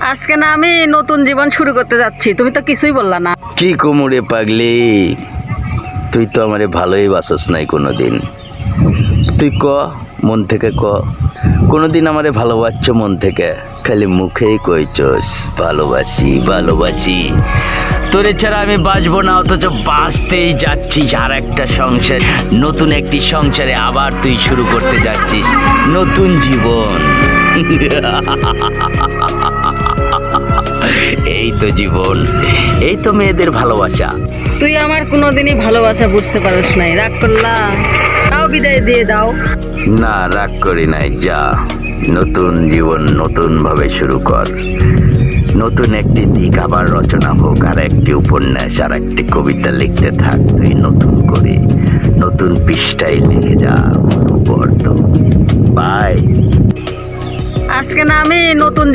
আজকে না আমি নতুন জীবন শুরু করতে যাচ্ছি, তুমি তো কিছুই বললা না। কি কোমরে পাগলি, তুই তো আমারে ভালোই বাসস নাই কোনোদিন। তুই ক, মন থেকে ক, কোনোদিন আমারে ভালোবাসছ মন থেকে? খালি মুখেই কইছস ভালোবাসি ভালোবাসি। তোরে ছাড়া আমি বাঁচবো না, অথচ বাঁচতেই যাচ্ছিস আর একটা সংসার, নতুন একটি সংসারে আবার তুই শুরু করতে যাচ্ছিস নতুন জীবন। এই তো জীবন, এই তো মেয়েদের ভালোবাসা। তুই আমার কোনোদিনই ভালোবাসা বুঝতে পারিস নাই, রাগ করলা? তাও বিদায় দিয়ে দাও। না, রাগ করি নাই, যা নতুন জীবন নতুন ভাবে শুরু কর। নতুন একটি দিক আবার রচনা হোক, আর একটি উপন্যাস আর একটি কবিতা লিখতে থাক তুই নতুন করে, নতুন পৃষ্ঠায় লিখে যা অনুবর্ত। বাই। আজকে না আমি নতুন